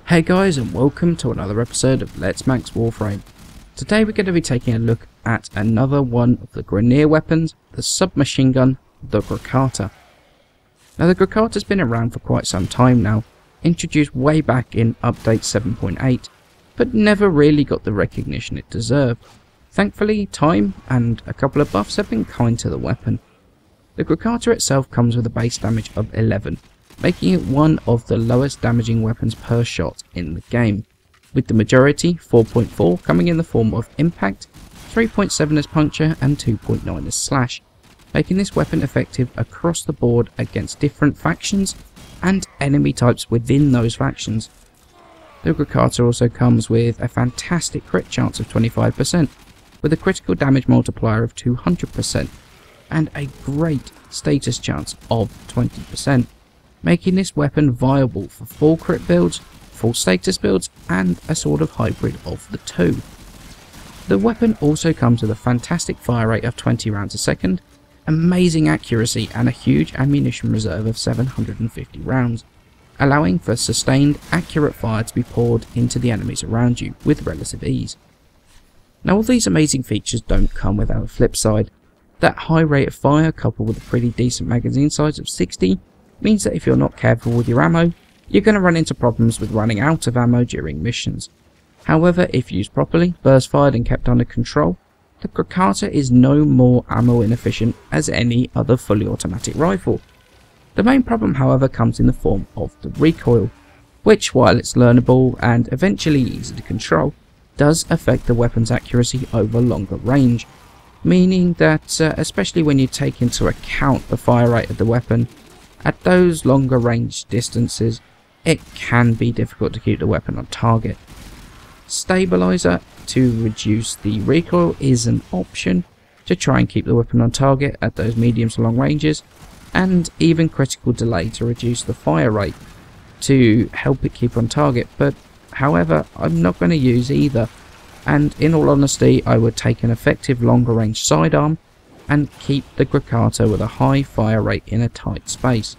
Hey guys, and welcome to another episode of Let's Max Warframe. Today we're going to be taking a look at another one of the Grineer weapons, the submachine gun, the Grakata. Now the Grakata's been around for quite some time now, introduced way back in update 7.8, but never really got the recognition it deserved. Thankfully, time and a couple of buffs have been kind to the weapon. The Grakata itself comes with a base damage of 11, making it one of the lowest damaging weapons per shot in the game, with the majority, 4.4, coming in the form of impact, 3.7 as puncture and 2.9 as slash, making this weapon effective across the board against different factions and enemy types within those factions. The Grakata also comes with a fantastic crit chance of 25%, with a critical damage multiplier of 200%, and a great status chance of 20%. Making this weapon viable for full crit builds, full status builds, and a sort of hybrid of the two. The weapon also comes with a fantastic fire rate of 20 rounds a second, amazing accuracy, and a huge ammunition reserve of 750 rounds, allowing for sustained, accurate fire to be poured into the enemies around you with relative ease. Now all these amazing features don't come without a flip side. That high rate of fire coupled with a pretty decent magazine size of 60 means that if you're not careful with your ammo, you're going to run into problems with running out of ammo during missions. However, if used properly, burst fired and kept under control, the Grakata is no more ammo inefficient as any other fully automatic rifle. The main problem, however, comes in the form of the recoil, which, while it's learnable and eventually easy to control, does affect the weapon's accuracy over longer range, meaning that, especially when you take into account the fire rate of the weapon, at those longer range distances, it can be difficult to keep the weapon on target. Stabilizer to reduce the recoil is an option to try and keep the weapon on target at those medium to long ranges, and even critical delay to reduce the fire rate to help it keep on target, but however, I'm not going to use either, and in all honesty I would take an effective longer range sidearm and keep the Grakata with a high fire rate in a tight space.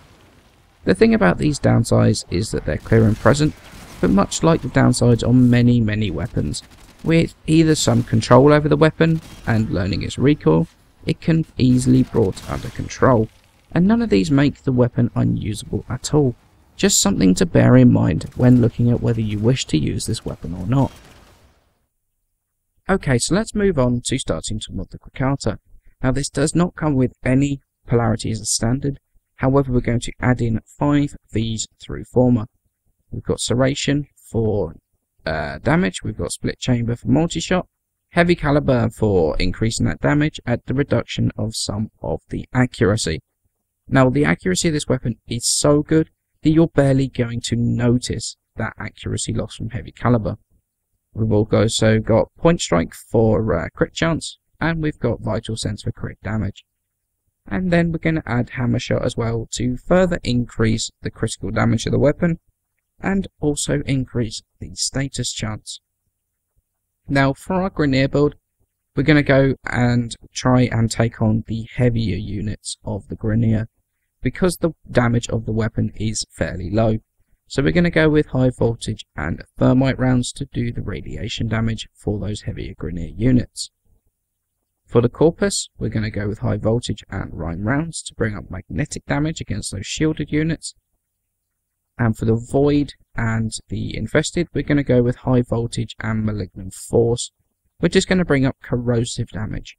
The thing about these downsides is that they're clear and present, but much like the downsides on many weapons, with either some control over the weapon and learning its recoil, it can easily be brought under control, and none of these make the weapon unusable at all. Just something to bear in mind when looking at whether you wish to use this weapon or not. Okay, so let's move on to starting to mod the Grakata. Now this does not come with any polarity as a standard, however we're going to add in 5 V's through former. We've got serration for damage, we've got split chamber for multi-shot, heavy caliber for increasing that damage at the reduction of some of the accuracy. Now the accuracy of this weapon is so good that you're barely going to notice that accuracy loss from heavy caliber. We've also got point strike for crit chance, and we've got vital sense for crit damage. And then we're going to add hammer shot as well to further increase the critical damage of the weapon and also increase the status chance. Now for our Grineer build, we're going to go and try and take on the heavier units of the Grineer because the damage of the weapon is fairly low. So we're going to go with high voltage and thermite rounds to do the radiation damage for those heavier Grineer units. For the Corpus, we're going to go with high voltage and rime rounds to bring up magnetic damage against those shielded units. And for the Void and the Infested, we're going to go with high voltage and malignant force, which is going to bring up corrosive damage.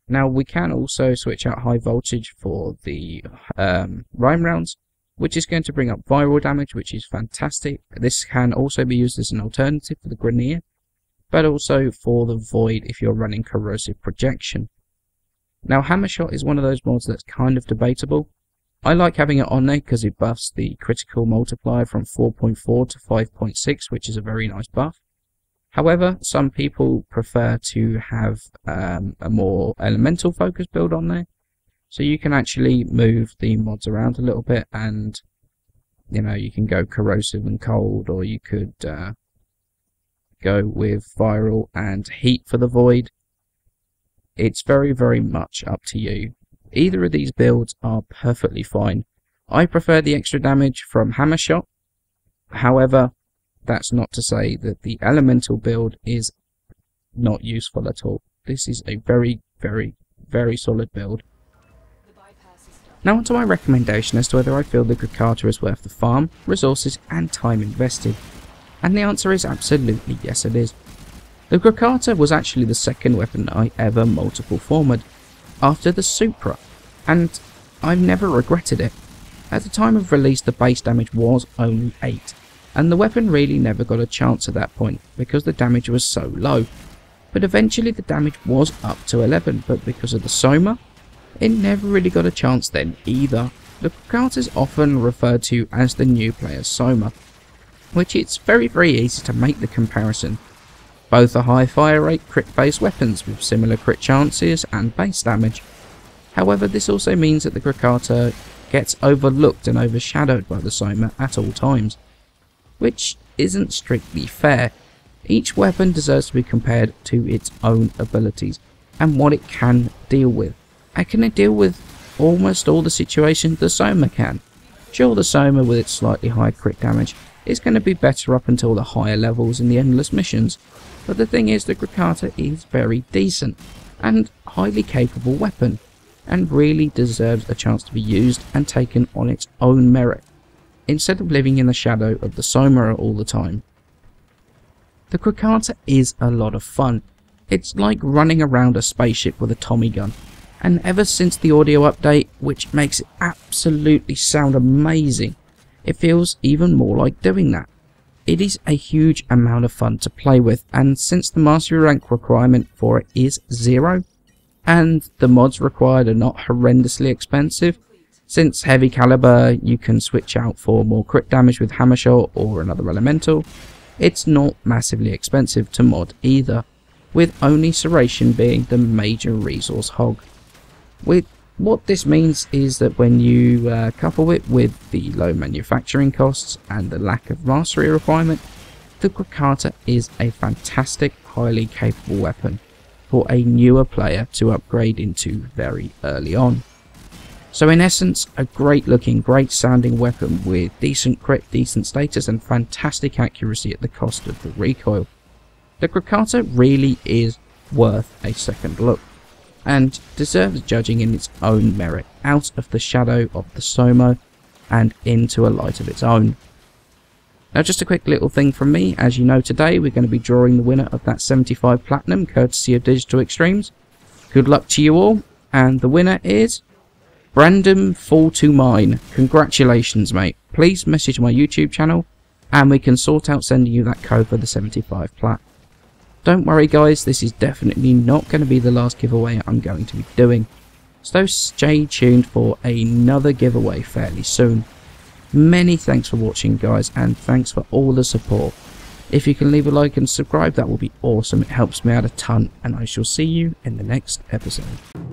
Now we can also switch out high voltage for the rime rounds, which is going to bring up viral damage, which is fantastic. This can also be used as an alternative for the Grineer, but also for the Void if you're running corrosive projection. Now hammer shot is one of those mods that's kind of debatable. I like having it on there because it buffs the critical multiplier from 4.4 to 5.6, which is a very nice buff. However, some people prefer to have a more elemental focused build on there, so you can actually move the mods around a little bit, and you know, you can go corrosive and cold, or you could go with viral and heat for the Void. It's very much up to you. Either of these builds are perfectly fine. I prefer the extra damage from hammer shot, However, that's not to say that the elemental build is not useful at all. This is a very, very, very solid build. Now onto my recommendation as to whether I feel the Grakata is worth the farm, resources and time invested. And the answer is absolutely yes it is. The Grakata was actually the second weapon I ever multiple formed, after the Supra, and I've never regretted it. At the time of release the base damage was only 8, and the weapon really never got a chance at that point because the damage was so low. But eventually the damage was up to 11, but because of the Soma, it never really got a chance then either. The Grakata is often referred to as the new player's Soma, which it's very easy to make the comparison. Both are high fire rate crit based weapons with similar crit chances and base damage. However, this also means that the Grakata gets overlooked and overshadowed by the Soma at all times, which isn't strictly fair. Each weapon deserves to be compared to its own abilities and what it can deal with. And can it deal with almost all the situations the Soma can? Sure, the Soma with its slightly higher crit damage is going to be better up until the higher levels in the endless missions, but the thing is the Grakata is very decent and highly capable weapon, and really deserves a chance to be used and taken on its own merit, instead of living in the shadow of the Soma all the time. The Grakata is a lot of fun. It's like running around a spaceship with a Tommy gun, and ever since the audio update, which makes it absolutely sound amazing, it feels even more like doing that. It is a huge amount of fun to play with, and since the mastery rank requirement for it is 0, and the mods required are not horrendously expensive, since heavy caliber you can switch out for more crit damage with hammer shot or another elemental, it's not massively expensive to mod either, with only Serration being the major resource hog. What this means is that when you couple it with the low manufacturing costs and the lack of mastery requirement, the Grakata is a fantastic, highly capable weapon for a newer player to upgrade into very early on. So in essence, a great looking, great sounding weapon with decent crit, decent status and fantastic accuracy at the cost of the recoil. The Grakata really is worth a second look, and deserves judging in its own merit, out of the shadow of the Soma and into a light of its own. Now just a quick little thing from me, as you know today we're going to be drawing the winner of that 75 Platinum courtesy of Digital Extremes. Good luck to you all, and the winner is Brandon Fall to Mine. Congratulations mate, please message my YouTube channel and we can sort out sending you that code for the 75 Plat. Don't worry guys, this is definitely not going to be the last giveaway I'm going to be doing, so stay tuned for another giveaway fairly soon. Many thanks for watching guys, and thanks for all the support. If you can leave a like and subscribe, that will be awesome, it helps me out a ton, and I shall see you in the next episode.